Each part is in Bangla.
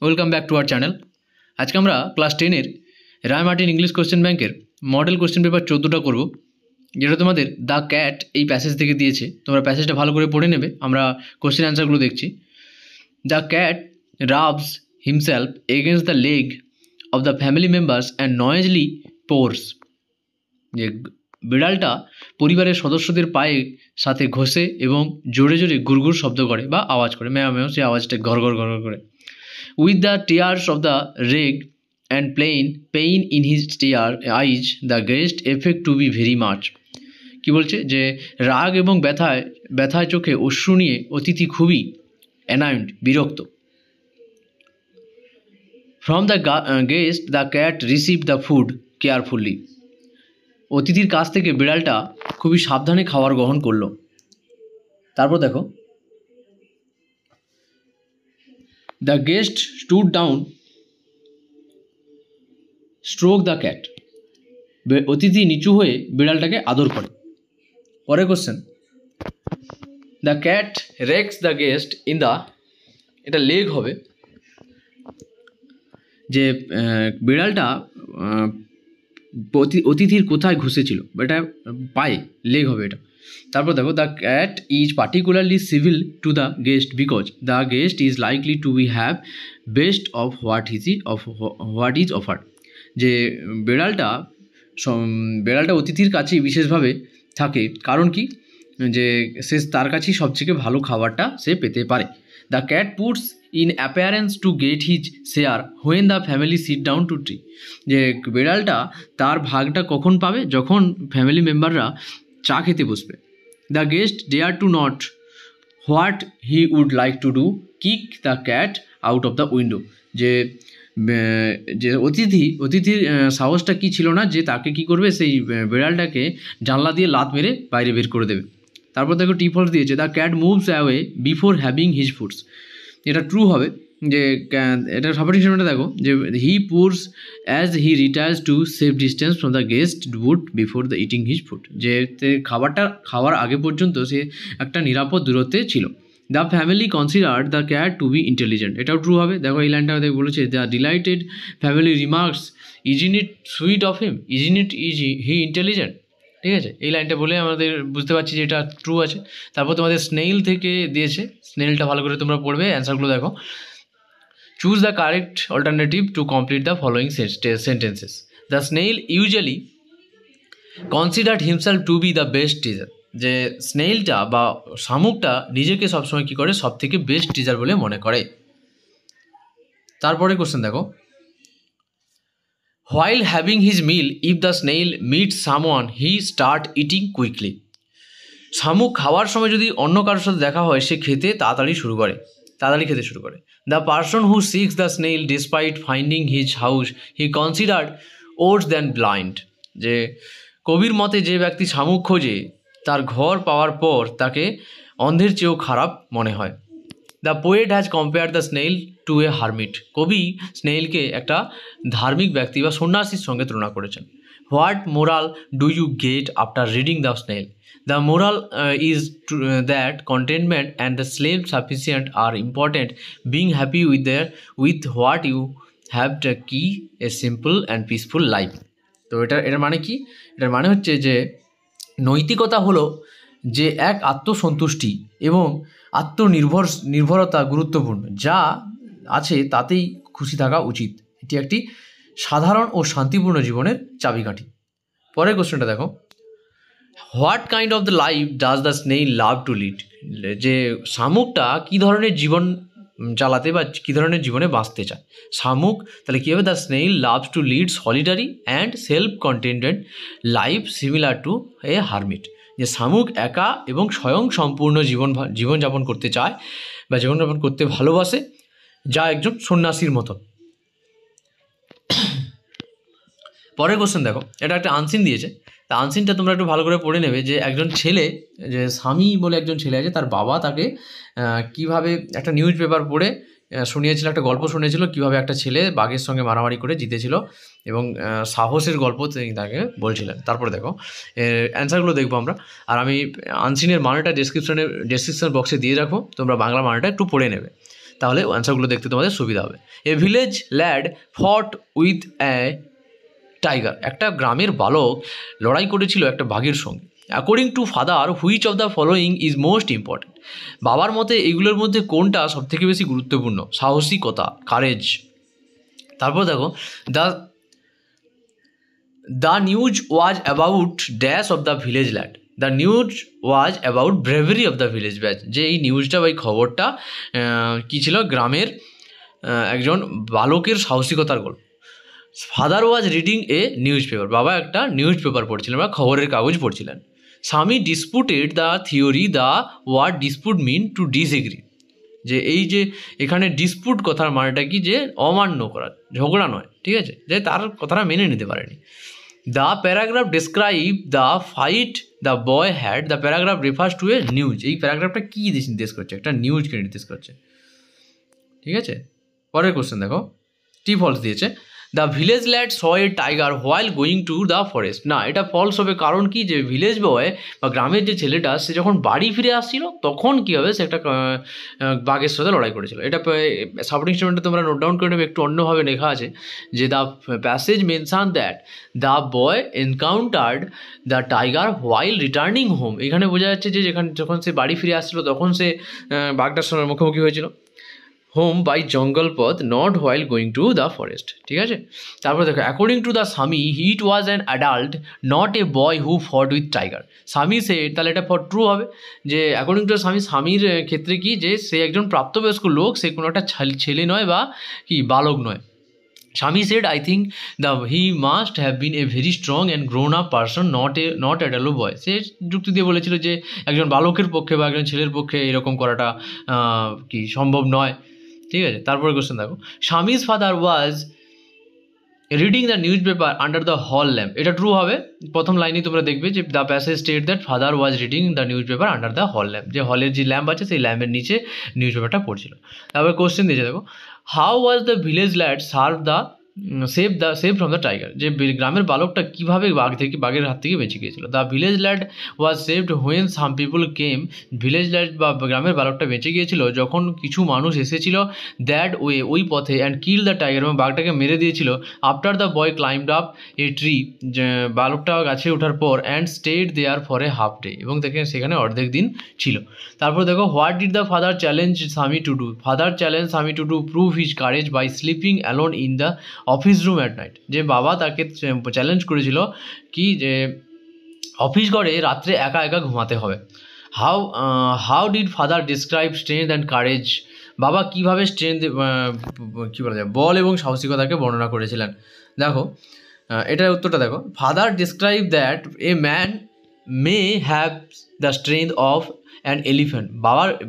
Welcome back to our channel. আজকে আমরা ক্লাস 10-এর রায় মার্টিন ইংলিশ কোশ্চেন ব্যাংকের মডেল কোশ্চেন পেপার 14টা করব, যেটা তোমাদের দ্য ক্যাট এই প্যাসেজ থেকে দিয়েছে। তোমরা প্যাসেজটা ভালো করে পড়ে নেবে। আমরা কোশ্চেন অ্যান্সারগুলো দেখছি। The cat rubs himself against the leg of the family members and noisily purrs. যে বিড়ালটা পরিবারের সদস্যদের পায়ে সাথে ঘষে এবং জোরে জোরে গুড়গুড় শব্দ করে বা আওয়াজ করে, ম্যাও ম্যাও, সেই আওয়াজটা ঘর ঘর ঘর করে। With the tears of the rage and pain in his eyes, the guest effect to be very much. কি বলছে যে রাগ এবং ব্যথায় চোখে অশ্রু নিয়ে অতিথি খুবই অ্যানাউন্ড, বিরক্ত। From the guest, the cat received the food carefully. অতিথির কাছ থেকে বিড়ালটা খুবই সাবধানে খাবার গ্রহণ করলো। তারপর দেখো, The guest stood down, stroked the cat. অতিথি নিচু হয়ে বিড়ালটাকে আদর করে। পরের question, the cat Rex the guest in the, এটা লেগ হবে, যে বিড়ালটা অতিথির কোথায় ঘুষেছিল, এটা পায়ে, লেগ হবে এটা। তারপর দেখো, the cat is particularly civil to the guest because the guest is likely to be have best of what is offered. যে বিড়ালটা অতিথির কাছেই বিশেষভাবে থাকে, কারণ কি, যে সে তার কাছেই সবথেকে ভালো খাবারটা সে পেতে পারে। The cat puts in appearance to get his share when the family sit down to tree. যে বিড়ালটা তার ভাগটা কখন পাবে, যখন ফ্যামিলি মেম্বাররা চা খেতে বসবে। The guest dare to not what he would like to do, kick the cat out of the window. যে অতিথির সাহসটা কি ছিল না যে তাকে কি করবে, সেই বিড়ালটাকে জানলা দিয়ে লাত মেরে বাইরে বের করে দেবে। তারপর দেখো টি ফলস দিয়েছে, the cat moves away before having his foods. এটা ট্রু হবে, যে এটা সাপোর্টিংটা দেখো, যে he purrs as he retires to save distance from the guest would before the eating his food. যে খাবারটা খাওয়ার আগে পর্যন্ত সে একটা নিরাপদ দূরত্বে ছিল। The family considered the cat to be intelligent, এটাও ট্রু হবে। দেখো এই লাইনটা দেখো বলেছে, the delighted family remarks isn't it sweet of him, isn't it is he intelligent. ঠিক আছে, এই লাইনটা বলে আমাদের বুঝতে পারছি যে এটা ট্রু আছে। তারপর তোমাদের স্নেইল থেকে দিয়েছে, স্নেইলটা ভালো করে তোমরা পড়বে, অ্যান্সারগুলো দেখো। Choose the correct alternative to complete the following sentences. The snail usually considered himself to B the best teacher. যে স্নেইলটা বা শামুকটা নিজেকে সবসময় কী করে, সব থেকে বেস্ট টিচার বলে মনে করে। তারপরে কোশ্চেন দেখো, while having his mill if the snail meets someone he start eating quickly. শামুক খাওয়ার সময় যদি অন্য কারোর সাথে দেখা হয়, সে তাড়াতাড়ি খেতে শুরু করে। The person who seeks the snail despite finding his house he considered worse than blind. যে কবির মতে যে ব্যক্তি শামুক খোঁজে, তার ঘর পাওয়ার পর তাকে অন্ধের চেয়েও খারাপ মনে হয়। The poet has compare the snail to a hermit. কবি স্নেইলকে একটা ধার্মিক ব্যক্তি বা সন্ন্যাসীর সঙ্গে তুলনা করেছেন। What moral do you get after reading the snail? The moral is that contentment and the self-sufficient are important. Being happy with what you have the key a simple and peaceful life. তো এটার মানে কি? এটার মানে হচ্ছে যে নৈতিকতা হলো যে এক আত্মসন্তুষ্টি এবং নির্ভরতা গুরুত্বপূর্ণ, যা আছে তাতেই খুশি থাকা উচিত। এটি একটি সাধারণ ও শান্তিপূর্ণ জীবনের চাবিকাঠি। পরের কোশ্চেনটা দেখো, what kind of the life does the snail love to lead? যে শামুকটা কী ধরনের জীবন চালাতে বা কী ধরনের জীবনে বাঁচতে চায়। শামুক তাহলে কী হবে, the snail loves to lead solitary and self contented life similar to a hermit. যে শামুক একা এবং স্বয়ং সম্পূর্ণ জীবনযাপন করতে চায় বা জীবনযাপন করতে ভালোবাসে, যা একজন সন্ন্যাসীর মতো। পরের কোশ্চেন দেখো, এটা একটা আনসিন দিয়েছে। তা আনসিনটা তোমরা একটু ভালো করে পড়ে নেবে। যে একজন ছেলে, যে স্বামী বলে একজন ছেলে আছে, তার বাবা তাকে কিভাবে একটা নিউজ পেপার পড়ে শুনিয়েছিল, একটা গল্প শুনিয়েছিল, কিভাবে একটা ছেলে বাঘের সঙ্গে মারামারি করে জিতেছিল এবং সাহসের গল্প তিনি তাকে বলছিলেন। তারপরে দেখো অ্যান্সারগুলো দেখবো আমরা, আর আমি আনসিনের মানেটা ডেসক্রিপশন বক্সে দিয়ে রাখবো, তোমরা বাংলা মানেটা একটু পড়ে নেবে। তাহলে অ্যান্সারগুলো দেখতে তোমাদের সুবিধা হবে। এ ভিলেজ ল্যাড ফট উইথ এ টাইগার, একটা গ্রামের বালক লড়াই করেছিল একটা বাঘের সঙ্গে। According to father which of the following is most important, বাবার মতে এইগুলোর মধ্যে কোনটা সবথেকে বেশি গুরুত্বপূর্ণ? সাহসিকতা, কারেজ। তারপর দেখো the news was about dash of the village lad, the news was about bravery of the village batch, যে এই নিউজটা বা এই খবরটা কী ছিল? গ্রামের একজন বালকের সাহসিকতার গল্প। Father was reading a news paper, বাবা একটা নিউজ পেপার পড়ছিলেন বা খবরের কাগজ পড়ছিলেন। Swami disputed the theory, the word dispute mean to disagree, যে এই যে এখানে ডিসপুট কথার মানেটা কি? যে অমান্য করা, ঝগড়া নয়, ঠিক আছে, যে তার কথাটা মেনে নিতে পারেনি। The paragraph describe the fight the boy had, the paragraph refers to A news, এই প্যারাগ্রাফটা কী নির্দেশ করছে? একটা নিউজকে নির্দেশ করছে, ঠিক আছে। পরের কোশ্চেন দেখো, টি ফলস দিয়েছে। The village lad saw a tiger while going to the forest, না এটা ফলস হবে। কারণ কি? যে ভিলেজ বয় বা গ্রামের যে ছেলেটা সে যখন বাড়ি ফিরে আসছিল তখন কী হবে? সে একটা বাঘের সাথে লড়াই করেছিল। এটা সাপোর্টিং স্টেটমেন্টে তোমরা নোট ডাউন করে নেবে, একটু অন্যভাবে লেখা আছে যে the passage mention that the boy encountered the tiger while returning home, এখানে বোঝা যাচ্ছে যে যখন সে বাড়ি ফিরে আসছিল তখন সে বাঘটার সঙ্গে মুখোমুখি হয়েছিল। Home by jungle path, not while going to the forest, ঠিক আছে। তারপরে দেখো according to the Swami it was an adult not a boy who fought with tiger, স্বামী সে, তাহলে এটা ফর ট্রু হবে যে অ্যাকর্ডিং টু স্বামীর ক্ষেত্রে কি? যে সে একজন প্রাপ্তবয়স্ক লোক, সে কোনো একটা ছেলে নয় বা কি বালক নয়। Swami said I think he must have been a very strong and grown up person, not a ডেলো বয়, সে যুক্তি দিয়ে বলেছিল যে একজন বালকের পক্ষে বা একজন ছেলের পক্ষে এরকম করাটা কি সম্ভব নয়, ঠিক আছে। তারপরে কোশ্চেন দেখো, Swami's father was reading the news paper under the hall lamp, এটা ট্রু হবে। প্রথম লাইনেই তোমরা দেখবে যে the passage state that father was reading the news paper under the hall lamp, যে হলের যে ল্যাম্প আছে সেই ল্যাম্পের নিচে নিউজ পেপারটা পড়ছিল। তারপরে কোশ্চেন দিয়েছে দেখো, how was the village lad serve the save from the tiger, যে গ্রামের বালকটা কীভাবে বাঘের হাত থেকে বেঁচে গিয়েছিল। The village lad was saved when some people came, village lad বা গ্রামের বালকটা বেঁচে গিয়েছিল যখন কিছু মানুষ এসেছিল দ্যাট ওয়ে, ওই পথে, অ্যান্ড কিল দ্য টাইগার, এবং বাঘটাকে মেরে দিয়েছিল। After the boy climbed up a tree, বালকটা গাছে ওঠার পর, and stayed there for a half day, এবং সেখানে অর্ধেক দিন ছিল। তারপর দেখো, what did the father challenge Swami to do, father challenge Swami to do prove his courage by sleeping alone in the office room at night, যে বাবা তাকে চ্যালেঞ্জ করেছিল কি? যে অফিস ঘরে রাত্রে একা একা ঘুমাতে হবে। How did father describe strength and courage, বাবা কীভাবে স্ট্রেংথ কী বলা যায় বল এবং সাহসিকতাকে বর্ণনা করেছিলেন? দেখো এটার উত্তরটা দেখো, father describe that a man May have the strength of an elephant,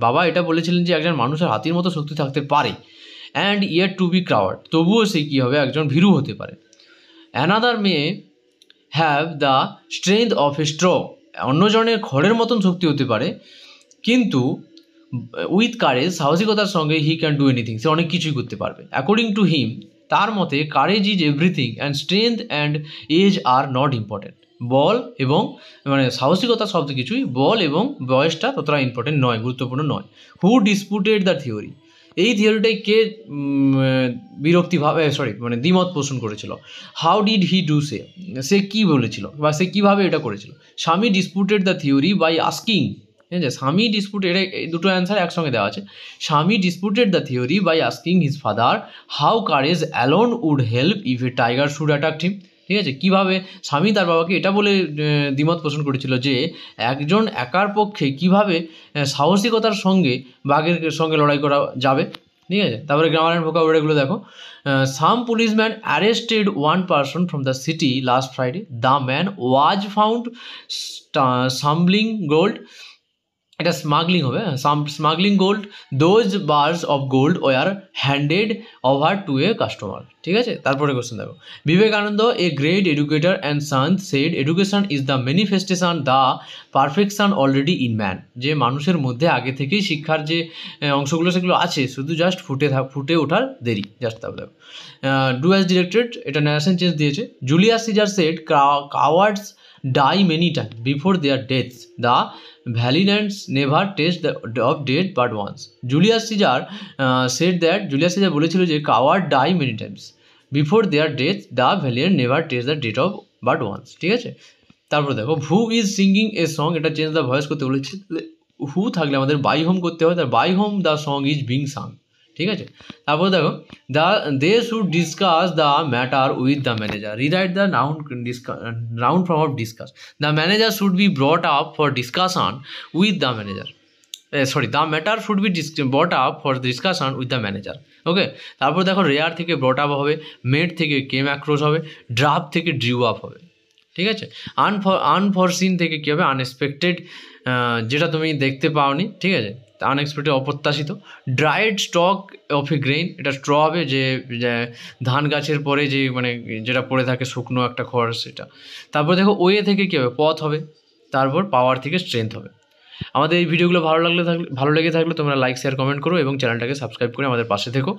বাবা এটা বলেছিলেন যে একজন মানুষের হাতির মতো শক্তি থাকতে পারে, and yet to be coward, তবুও সে কী হবে? একজন ভীরু হতে পারে। Another may have the strength of a straw, অন্যজনের খড়ের মতন শক্তি হতে পারে, কিন্তু উইথ কারেজ, সাহসিকতার সঙ্গে হি ক্যান ডু এনিথিং, সে অনেক কিছুই করতে পারবে। অ্যাকর্ডিং টু হিম, তার মতে courage is everything and strength and age are not important, বল এবং সাহসিকতা শব্দ কিছুই, বল এবং বয়সটা ততটা ইম্পর্টেন্ট নয়, গুরুত্বপূর্ণ নয়। হু ডিসপুটেড দ্য থিওরি, এই থিওরিটাই কে দ্বিমত পোষণ করেছিল? হাউ ডিড হি ডু, সে কী বলেছিল বা সে কীভাবে এটা করেছিল? Swami disputed the theory by asking, ঠিক আছে, স্বামী ডিসপুটেড, এই দুটো অ্যান্সার একসঙ্গে দেওয়া আছে। Swami disputed the theory by asking his father how courage alone would help if a tiger should attack him, ঠিক আছে। কীভাবে স্বামী তার বাবাকে এটা বলে দ্বিমত পোষণ করেছিল যে একজন একার পক্ষে কীভাবে সাহসিকতার সঙ্গে বাঘের সঙ্গে লড়াই করা যাবে, ঠিক আছে। তারপরে গ্রামার অ্যান্ড ভোকাবুলারিগুলো দেখো, some policeman arrested one person from the city last Friday, the man was found smuggling gold, এটা স্মাগলিং হবে, smuggling gold, those bars of gold were handed over to a customer, ঠিক আছে। তারপরে কোশ্চেন দেখো, Vivekananda a great educator and sons said education is the manifestation the perfection already in man, যে মানুষের মধ্যে আগে থেকেই শিক্ষার যে অংশগুলো সেগুলো আছে, শুধু জাস্ট ফুটে ওঠার দেরি, জাস্ট তারপর দেখো, ডু অ্যাজ ডিরেক্টেড, এটা ন্যারেশন চেঞ্জ দিয়েছে। Julius Caesar said cowards die many time before their deaths, the valiants never taste the of death but once. Julius Caesar said that, Julius Caesar বলেছিল যে coward die many times, before their death the valiant never taste the death of but once. ঠিক আছে, তারপর দেখো who is singing a song, এটা চেঞ্জ দ্য ভয়েস করতে বলেছে। হু থাকলে আমাদের বাই হোম করতে হবে, তার by whom the song is being sung. ঠিক আছে, তারপর দেখো they should discuss the matter with the manager. Rewrite the noun form of discuss. The manager should be brought up for discussion with the manager. The matter should be brought up for discussion with the manager. Okay, তারপর দেখো রেয়ার থেকে ব্রট আপ হবে, মেড থেকে কেম অ্যাক্রস হবে, ড্রাফট থেকে ড্রিউ আপ হবে। ঠিক আছে, আনফরসিন থেকে কী হবে, আনএক্সপেক্টেড, যেটা তুমি দেখতে পাওনি। ঠিক আছে, আনএক্সপেক্টেড অপ্রত্যাশিত। Dried stock of A grain, এটা স্ট্র হবে, যে ধান গাছের পরে যে মানে যেটা পড়ে থাকে শুকনো একটা খড় সেটা। তারপর দেখো ওয়ে থেকে কী হবে, পথ হবে। তারপর পাওয়ার থেকে স্ট্রেংথ হবে। আমাদের এই ভিডিওগুলো ভালো লেগে থাকলে তোমরা লাইক শেয়ার কমেন্ট করো এবং চ্যানেলটাকে সাবস্ক্রাইব করে আমাদের পাশে থেকো।